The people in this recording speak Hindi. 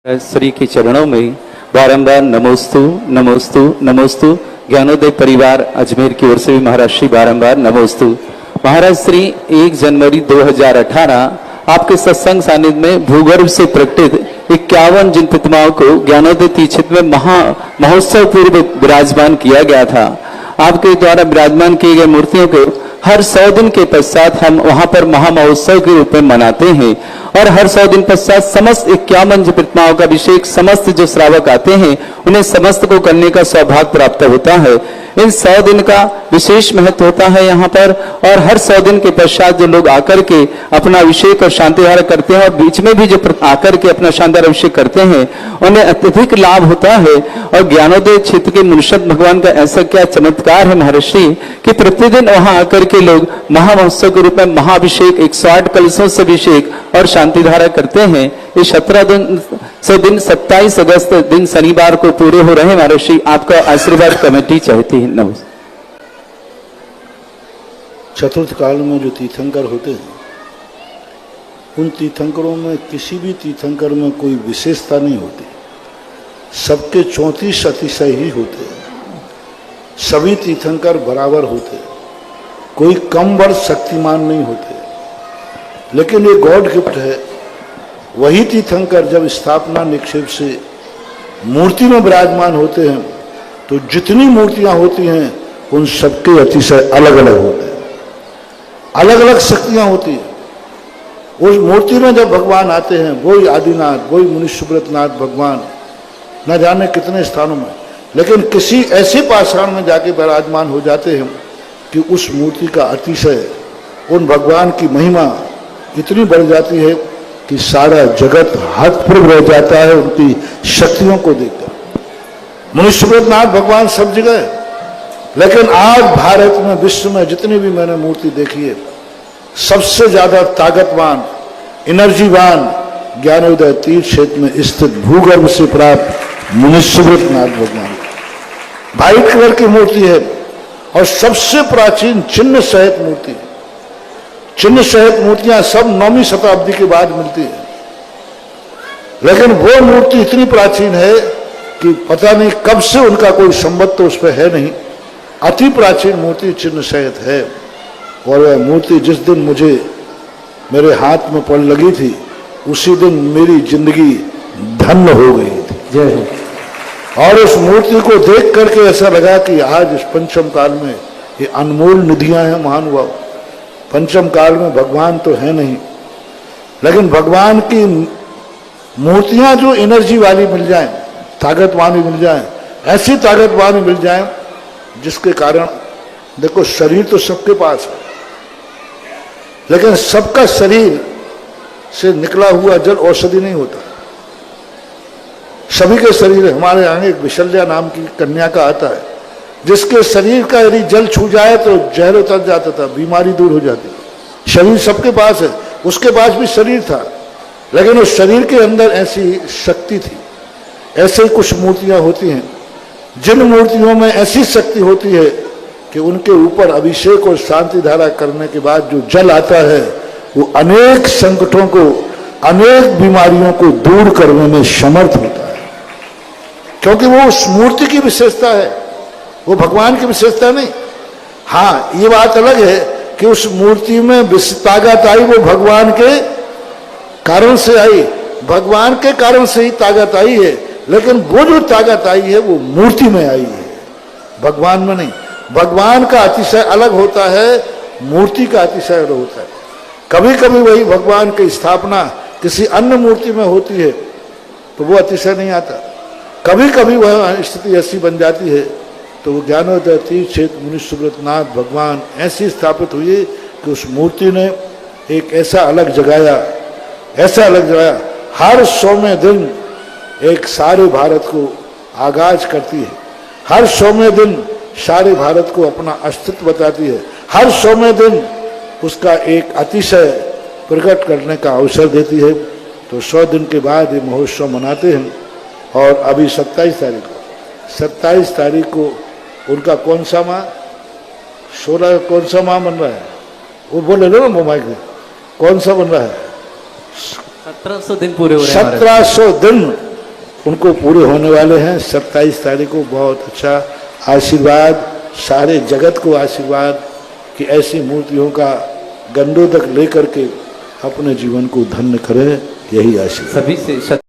श्री के चरणों में बारंबार नमोस्तु नमोस्तु नमोस्तु। ज्ञानोदय परिवार अजमेर की ओर से भी महाराज श्री बारंबार नमोस्तु। महाराज श्री 1 जनवरी 2018 आपके सत्संग सानिध्य में भूगर्भ से प्रकटित 51 जिन प्रतिमाओं को ज्ञानोदय तीर्थ में महोत्सव पूर्व विराजमान किया गया था। आपके द्वारा विराजमान किए गए मूर्तियों को हर 100 दिन के पश्चात हम वहां पर महामहोत्सव के रूप में मनाते हैं और हर 100 दिन पश्चात समस्त 51 प्रतिमाओं का अभिषेक समस्त जो श्रावक आते हैं उन्हें समस्त को करने का सौभाग्य प्राप्त होता है। इन 100 दिन का विशेष महत्व होता है यहाँ पर, और हर 100 दिन के पश्चात जो लोग आकर के अपना अभिषेक और शांतिधारा करते हैं और बीच में भी जो आकर के अपना शानदार अभिषेक करते हैं उन्हें अत्यधिक लाभ होता है। और ज्ञानोदय क्षेत्र के मुनिषद भगवान का ऐसा क्या चमत्कार है महर्षि कि प्रतिदिन वहां आकर के लोग महामहोत्सव के रूप में महाअभिषेक 108 कलशों से अभिषेक और शांतिधारा करते हैं। ये 17 दिन 27 अगस्त दिन शनिवार को पूरे हो रहे हैं। महर्षि आपका आशीर्वाद कमेटी चाहती है। नमस्कार। चतुर्थ काल में जो तीर्थंकर होते हैं उन तीर्थंकरों में किसी भी तीर्थंकर में कोई विशेषता नहीं होती, सबके 34 अतिशय ही होते हैं। सभी तीर्थंकर बराबर होते हैं, कोई कम बड़ शक्तिमान नहीं होते। लेकिन ये गॉड गिफ्ट है, वही तीर्थंकर जब स्थापना निक्षेप से मूर्ति में विराजमान होते हैं तो जितनी मूर्तियां होती हैं उन सबके अतिशय अलग अलग होते हैं, अलग अलग शक्तियां होती हैं। उस मूर्ति में जब भगवान आते हैं, वही आदिनाथ, वही मुनिसुब्रतनाथ भगवान न जाने कितने स्थानों में, लेकिन किसी ऐसे पाषाण में जाके विराजमान हो जाते हैं कि उस मूर्ति का अतिशय, उन भगवान की महिमा इतनी बढ़ जाती है कि सारा जगत हतप्रभ रह जाता है उनकी शक्तियों को देखकर। मुनिसुब्रतनाथ भगवान सब जगह है, लेकिन आज भारत में, विश्व में जितनी भी मैंने मूर्ति देखी है, सबसे ज्यादा ताकतवान, एनर्जीवान ज्ञानोदय तीर्थ क्षेत्र में स्थित भूगर्भ से प्राप्त मुनिसुब्रतनाथ भगवान। व्हाइट कलर की मूर्ति है और सबसे प्राचीन चिन्ह सहित मूर्ति। चिन्ह सहित मूर्तियां सब 9वीं शताब्दी के बाद मिलती है, लेकिन वो मूर्ति इतनी प्राचीन है कि पता नहीं कब से उनका कोई संबंध तो उस पर है नहीं। अति प्राचीन मूर्ति चिन्ह सहित है। और वह मूर्ति जिस दिन मुझे मेरे हाथ में पड़ लगी थी उसी दिन मेरी जिंदगी धन्य हो गई थी। जय हो। और उस मूर्ति को देख करके ऐसा लगा कि आज इस पंचम काल में ये अनमोल निधियां हैं महानुभाव। पंचम काल में भगवान तो है नहीं, लेकिन भगवान की मूर्तियां जो एनर्जी वाली मिल जाएं, ताकतवानी मिल जाएं, ऐसी ताकतवानी मिल जाएं जिसके कारण, देखो शरीर तो सबके पास है, लेकिन सबका शरीर से निकला हुआ जल औषधि नहीं होता। सभी के शरीर, हमारे यहाँ एक विशल्या नाम की कन्या का आता है जिसके शरीर का यदि जल छू जाए तो जहर उतर जाता था, बीमारी दूर हो जाती। शरीर सबके पास है, उसके पास भी शरीर था, लेकिन उस शरीर के अंदर ऐसी शक्ति थी। ऐसे ही कुछ मूर्तियां होती हैं जिन मूर्तियों में ऐसी शक्ति होती है कि उनके ऊपर अभिषेक और शांति धारा करने के बाद जो जल आता है वो अनेक संकटों को, अनेक बीमारियों को दूर करने में समर्थ होता है, क्योंकि वो उस मूर्ति की विशेषता है, वो भगवान की विशेषता नहीं। हाँ, ये बात अलग है कि उस मूर्ति में ताकत आई, वो भगवान के कारण से आई, भगवान के कारण से ही ताकत आई है, लेकिन वो जो ताकत आई है वो मूर्ति में आई है, भगवान में नहीं। भगवान का अतिशय अलग होता है, मूर्ति का अतिशय अलग होता है। कभी कभी वही भगवान की स्थापना किसी अन्य मूर्ति में होती है तो वो अतिशय नहीं आता। कभी कभी वह स्थिति ऐसी बन जाती है तो वो ज्ञानोदय तीर्थ क्षेत्र मुनिसुब्रतनाथ भगवान ऐसी स्थापित हुई कि उस मूर्ति ने एक ऐसा अलग जगाया, ऐसा अलग जगाया। हर 100वें दिन एक सारे भारत को आगाज करती है, हर 100वें दिन सारे भारत को अपना अस्तित्व बताती है, हर 100वें दिन उसका एक अतिशय प्रकट करने का अवसर देती है। तो 100 दिन के बाद ये महोत्सव मनाते हैं। और अभी 27 तारीख को उनका कौन सा माह, 16 कौन सा माह बन रहा है, वो बोले लो ना मोबाइल में, कौन सा बन रहा है? 1700 दिन पूरे हो रहे हैं। 1700 दिन उनको पूरे होने वाले हैं 27 तारीख को। बहुत अच्छा आशीर्वाद, सारे जगत को आशीर्वाद कि ऐसी मूर्तियों का गंडों तक लेकर के अपने जीवन को धन्य करे, यही आशीर्वाद। सभी से